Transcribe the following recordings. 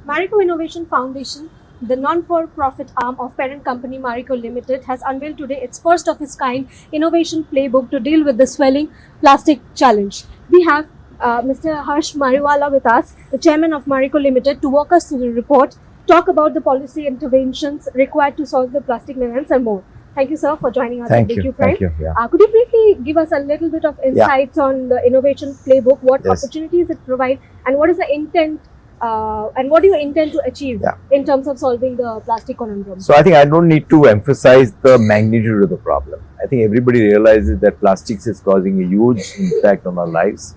Marico Innovation Foundation, the non-for-profit arm of parent company Marico Limited, has unveiled today its first of its kind innovation playbook to deal with the swelling plastic challenge. We have Mr. Harsh Mariwala with us, the chairman of Marico Limited, to walk us through the report, talk about the policy interventions required to solve the plastic menace and more. Thank you, sir, for joining us at Thank you. BQ Prime. Thank you. Yeah. Could you briefly give us a little bit of insights on the innovation playbook, what Yes. opportunities it provides, and what is the intent and what do you intend to achieve in terms of solving the plastic conundrum? So I think I don't need to emphasize the magnitude of the problem. I think everybody realizes that plastics is causing a huge impact on our lives,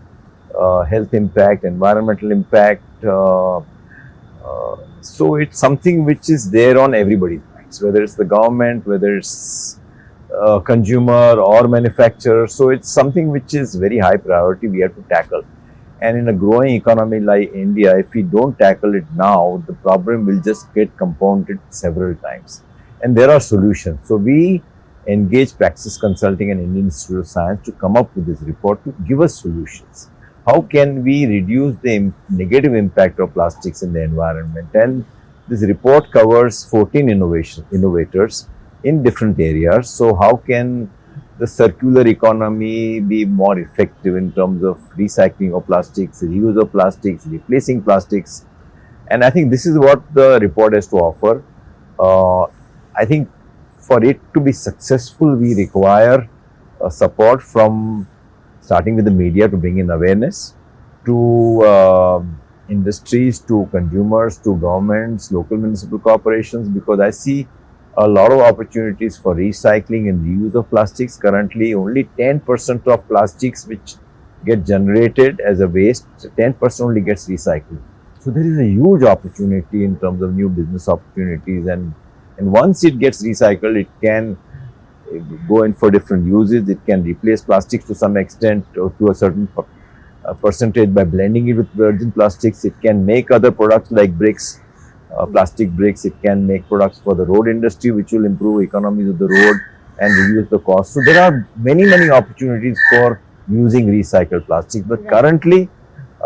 health impact, environmental impact. So it's something which is there on everybody's minds, whether it's the government, whether it's consumer or manufacturer. So it's something which is very high priority we have to tackle. And in a growing economy like India, if we don't tackle it now, the problem will just get compounded several times. And there are solutions. So we engage Praxis Consulting and Indian Institute of Science to come up with this report to give us solutions. How can we reduce the negative impact of plastics in the environment? And this report covers 14 innovators in different areas. So how can the circular economy be more effective in terms of recycling of plastics, reuse of plastics, replacing plastics? And I think this is what the report has to offer. I think for it to be successful, we require support from starting with the media to bring in awareness, to industries, to consumers, to governments, local municipal corporations, because I see a lot of opportunities for recycling and reuse of plastics. Currently, only 10% of plastics which get generated as a waste, 10% only gets recycled. So there is a huge opportunity in terms of new business opportunities, and once it gets recycled, it can go in for different uses. It can replace plastics to some extent or to a certain percentage by blending it with virgin plastics. It can make other products like bricks, plastic bricks. It can make products for the road industry, which will improve economies of the road and reduce the cost. So there are many opportunities for using recycled plastic, but currently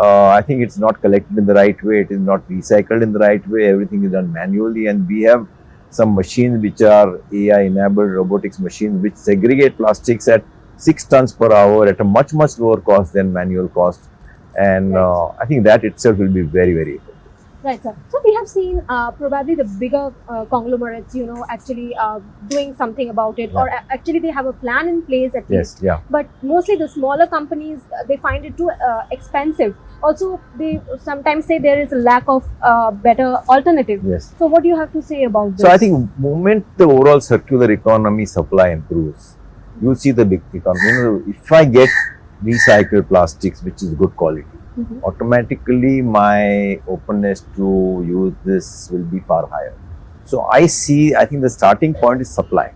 I think it's not collected in the right way. It is not recycled in the right way. Everything is done manually, and we have some machines which are AI enabled robotics machines which segregate plastics at 6 tons per hour at a much lower cost than manual cost. And I think that itself will be very effective. Right, sir. So we have seen probably the bigger conglomerates, actually doing something about it, or actually they have a plan in place at least. But mostly the smaller companies, they find it too expensive. Also, they sometimes say there is a lack of better alternative. So what do you have to say about this? So I think moment the overall circular economy supply improves, you see the big economy. If I get recycled plastics, which is good quality, automatically my openness to use this will be far higher. So I think the starting point is supply.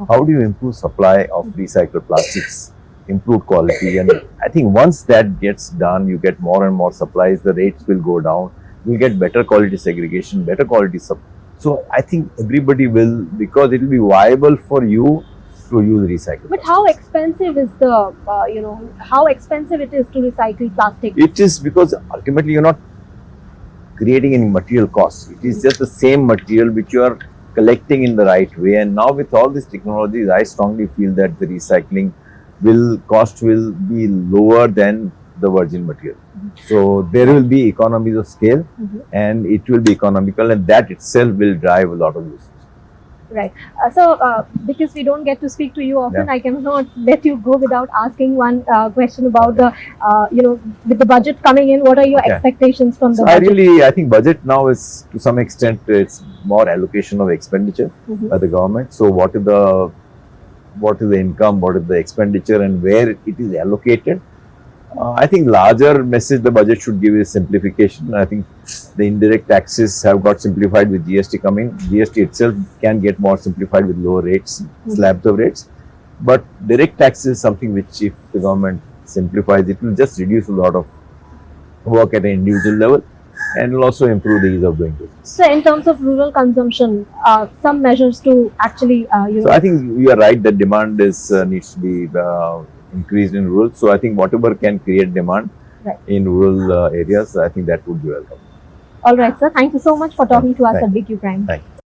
How do you improve supply of recycled plastics, improve quality? And I think once that gets done, you get more and more supplies, the rates will go down, you get better quality segregation, better quality supply. So I think everybody will, because it will be viable for you to use recycled. But how expensive is the, how expensive it is to recycle plastic? It is because ultimately you're not creating any material costs. It is just the same material which you are collecting in the right way. And now with all these technologies, I strongly feel that the recycling cost will be lower than the virgin material. So there will be economies of scale, and it will be economical, and that itself will drive a lot of usage. Right. So, because we don't get to speak to you often, I cannot let you go without asking one question about the, with the budget coming in, what are your expectations from the budget? I think budget now is to some extent, it's more allocation of expenditure by the government. So what is the income, what is the expenditure, and where it is allocated? I think larger message the budget should give is simplification. I think the indirect taxes have got simplified with GST coming. GST itself can get more simplified with lower rates, slabs of rates. But direct tax is something which, if the government simplifies, it will just reduce a lot of work at an individual level, and will also improve the ease of doing business. So in terms of rural consumption, some measures to actually, So I think you are right that demand is needs to be increased in rural. So I think whatever can create demand in rural areas, I think that would be welcome. All right, sir. Thank you so much for talking to us Thank at BQ Prime. Thank you.